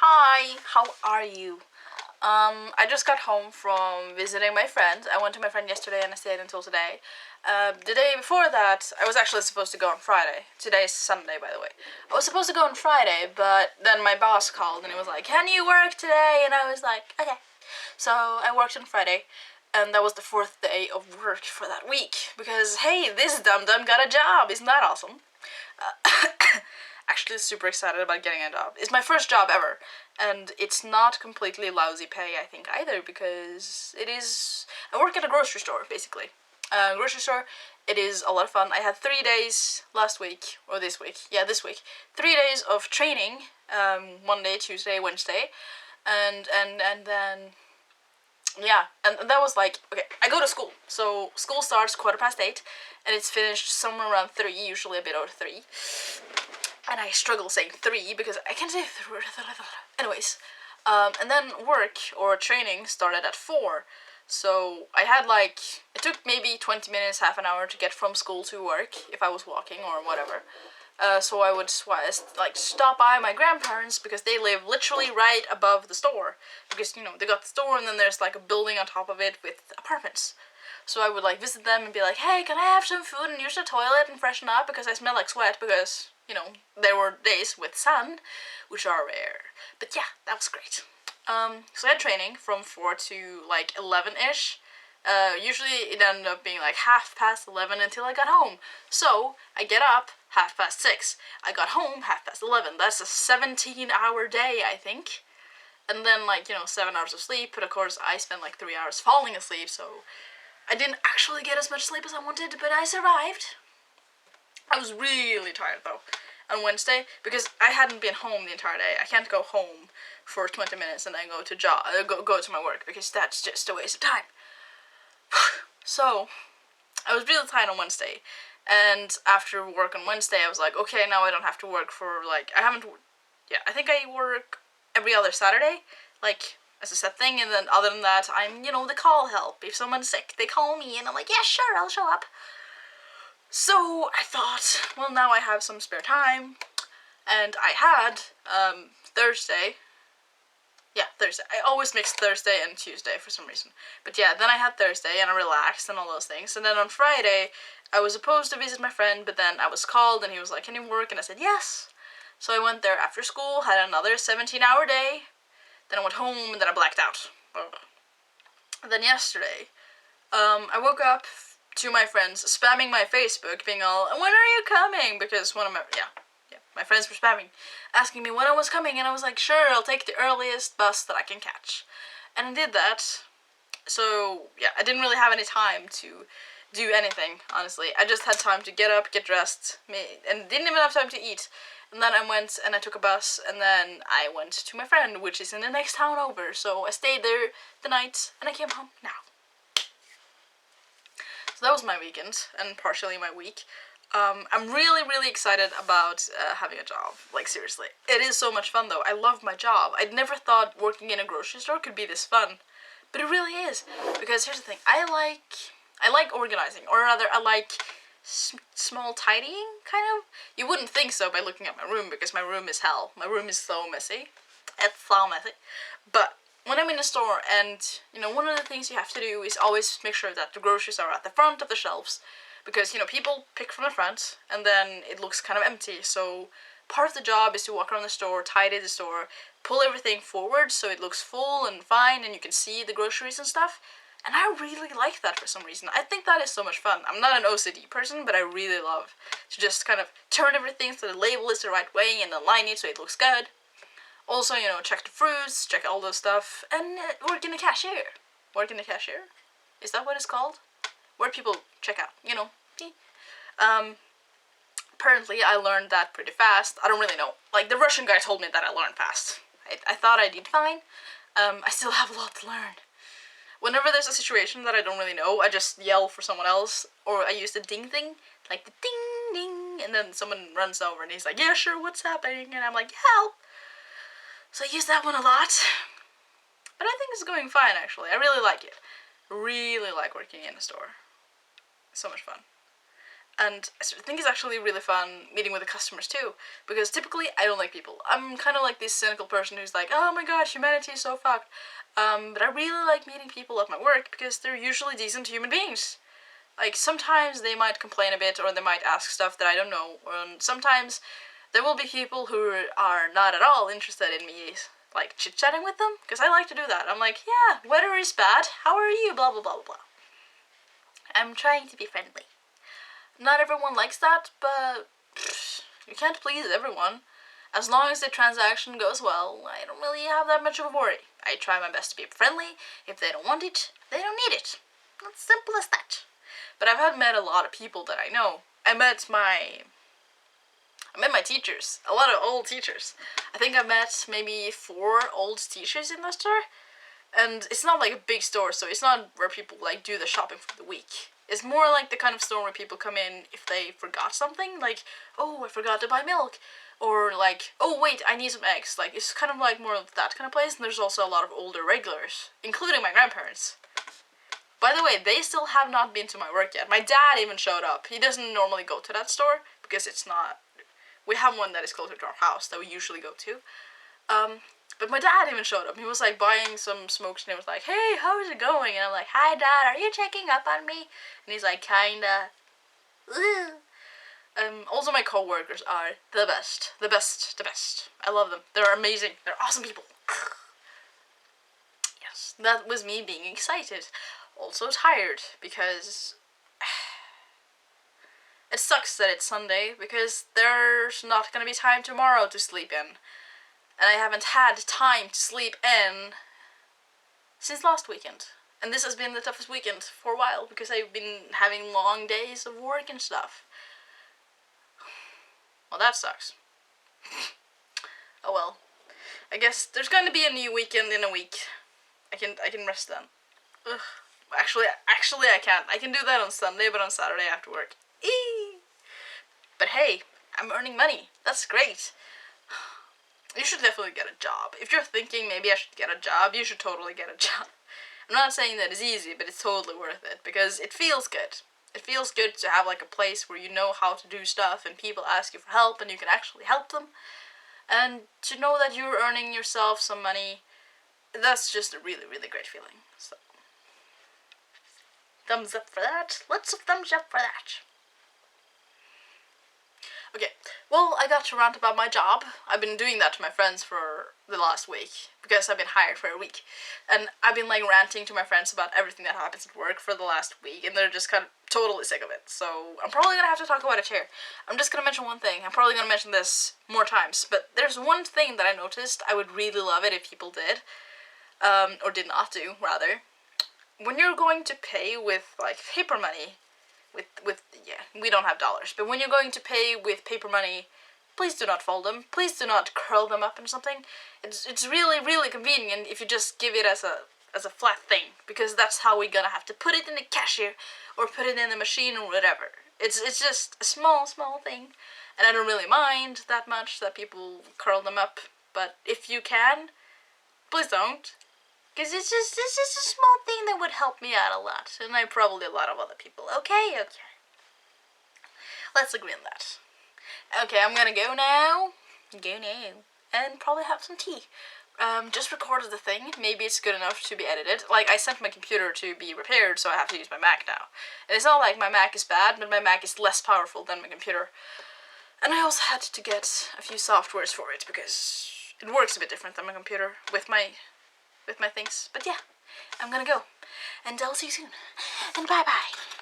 Hi, how are you? I just got home from visiting my friend. I went to my friend yesterday and I stayed until today. The day before that, I was actually supposed to go on Friday. Today is Sunday, by the way. I was supposed to go on Friday, but then my boss called and he was like, "Can you work today?" And I was like, "Okay." So I worked on Friday, and that was the 4th day of work for that week. Because, hey, this dum-dum got a job! Isn't that awesome? Actually super excited about getting a job. It's my first job ever, and it's not completely lousy pay, I think, either, because it is... I work at a grocery store, basically. Grocery store, it is a lot of fun. I had 3 days last week, or this week, yeah, this week. 3 days of training, Monday, Tuesday, Wednesday, and then... yeah, and that was like, okay, I go to school, so school starts 8:15, and it's finished somewhere around 3, usually a bit over 3. And I struggle saying 3 because I can't say 3. Anyways, and then work or training started at 4. So I had like, it took maybe 20 minutes, half an hour to get from school to work if I was walking or whatever. So I would like stop by my grandparents because they live literally right above the store. Because, you know, they got the store and then there's like a building on top of it with apartments. So I would like visit them and be like, "Hey, can I have some food and use the toilet and freshen up because I smell like sweat," because, you know, there were days with sun, which are rare. But yeah, that was great. So I had training from 4 to like 11-ish. Usually it ended up being like 11:30 until I got home. So I get up 6:30. I got home 11:30. That's a 17-hour day, I think. And then, like, you know, 7 hours of sleep. But of course I spent like 3 hours falling asleep, so I didn't actually get as much sleep as I wanted, but I survived. I was really tired though on Wednesday because I hadn't been home the entire day. I can't go home for 20 minutes and then go to my work because that's just a waste of time. So I was really tired on Wednesday, and after work on Wednesday I was like, okay, now I don't have to work for like, I think I work every other Saturday, like as a set thing, and then other than that I'm, you know, the call help. If someone's sick they call me and I'm like, yeah, sure, I'll show up. So I thought, well, now I have some spare time, and I had Thursday. Yeah, Thursday. I always mix Thursday and Tuesday for some reason. But yeah, then I had Thursday and I relaxed and all those things. And then on Friday, I was supposed to visit my friend, but then I was called and he was like, "Can you work?" And I said, yes. So I went there after school, had another 17-hour day. Then I went home and then I blacked out. And then yesterday, I woke up to my friends spamming my Facebook, being all, "When are you coming?" Because one of my friends were spamming, asking me when I was coming, and I was like, sure, I'll take the earliest bus that I can catch. And I did that. So, yeah, I didn't really have any time to do anything, honestly. I just had time to get up, get dressed, and didn't even have time to eat. And then I went and I took a bus, and then I went to my friend, which is in the next town over. So I stayed there the night, and I came home now. So that was my weekend, and partially my week. I'm really, really excited about having a job. Like, seriously. It is so much fun, though. I love my job. I'd never thought working in a grocery store could be this fun. But it really is. Because here's the thing. I like organizing. Or rather, I like small tidying, kind of. You wouldn't think so by looking at my room, because my room is hell. My room is so messy. It's so messy. But when I'm in a store, and, you know, one of the things you have to do is always make sure that the groceries are at the front of the shelves. Because, you know, people pick from the front, and then it looks kind of empty, so part of the job is to walk around the store, tidy the store, pull everything forward so it looks full and fine, and you can see the groceries and stuff, and I really like that for some reason. I think that is so much fun. I'm not an OCD person, but I really love to just kind of turn everything so the label is the right way, and align it so it looks good. Also, you know, check the fruits, check all those stuff, and work in the cashier. Work in the cashier? Is that what it's called? Where people check out, you know. Apparently I learned that pretty fast. I don't really know. Like, the Russian guy told me that I learned fast. I thought I did fine. I still have a lot to learn. Whenever there's a situation that I don't really know, I just yell for someone else, or I use the ding thing, like the ding ding, and then someone runs over and he's like, yeah, sure, what's happening? And I'm like, help! So I use that one a lot. But I think it's going fine, actually. I really like it. Really like working in a store. So much fun. And I think it's actually really fun meeting with the customers too, because typically I don't like people. I'm kind of like this cynical person who's like, oh my gosh, humanity is so fucked. But I really like meeting people at my work because they're usually decent human beings. Like, sometimes they might complain a bit, or they might ask stuff that I don't know, and sometimes there will be people who are not at all interested in me, like, chit-chatting with them, because I like to do that. I'm like, yeah, weather is bad, how are you, blah blah blah blah blah. I'm trying to be friendly. Not everyone likes that, but you can't please everyone. As long as the transaction goes well, I don't really have that much of a worry. I try my best to be friendly. If they don't want it, they don't need it. It's simple as that. But I've met a lot of people that I know. I met my teachers, a lot of old teachers. I think I met maybe 4 old teachers in the store. And it's not like a big store, so it's not where people like do the shopping for the week. It's more like the kind of store where people come in if they forgot something, like, oh, I forgot to buy milk, or like, oh wait, I need some eggs. Like, it's kind of like more of that kind of place, and there's also a lot of older regulars, including my grandparents. By the way, they still have not been to my work yet. My dad even showed up. He doesn't normally go to that store, because it's not, we have one that is closer to our house that we usually go to. But my dad even showed up. He was like buying some smokes and he was like, hey, how is it going? And I'm like, hi Dad, are you checking up on me? And he's like, kinda. Also my co-workers are the best. The best. The best. I love them. They're amazing. They're awesome people. Yes, that was me being excited. Also tired, because it sucks that it's Sunday, because there's not gonna be time tomorrow to sleep in. And I haven't had time to sleep in since last weekend. And this has been the toughest weekend for a while, because I've been having long days of work and stuff. Well, that sucks. Oh well. I guess there's gonna be a new weekend in a week. I can rest then. Ugh. Actually I can't. I can do that on Sunday, but on Saturday I have to work. Eee! But hey, I'm earning money. That's great. You should definitely get a job. If you're thinking maybe I should get a job, you should totally get a job. I'm not saying that it's easy, but it's totally worth it, because it feels good. It feels good to have like a place where you know how to do stuff and people ask you for help and you can actually help them. And to know that you're earning yourself some money, that's just a really, really great feeling. So, thumbs up for that. Lots of thumbs up for that. Okay, well, I got to rant about my job. I've been doing that to my friends for the last week, because I've been hired for a week. And I've been, like, ranting to my friends about everything that happens at work for the last week, and they're just kind of totally sick of it. So, I'm probably gonna have to talk about it here. I'm just gonna mention one thing. I'm probably gonna mention this more times, but there's one thing that I noticed. I would really love it if people did, or did not do, rather. When you're going to pay with, like, paper money, yeah, we don't have dollars, but when you're going to pay with paper money, please do not fold them. Please do not curl them up into something. It's really, really convenient if you just give it as a flat thing, because that's how we're gonna have to put it in the cashier or put it in the machine or whatever. It's just a small thing, and I don't really mind that much that people curl them up, but if you can, please don't. Because it's just a small thing that would help me out a lot. And probably a lot of other people. Okay. Let's agree on that. Okay, I'm gonna go now. And probably have some tea. Just recorded the thing. Maybe it's good enough to be edited. Like, I sent my computer to be repaired, so I have to use my Mac now. And it's not like my Mac is bad, but my Mac is less powerful than my computer. And I also had to get a few softwares for it, because it works a bit different than my computer with my things. But yeah, I'm gonna go. And I'll see you soon. And bye-bye.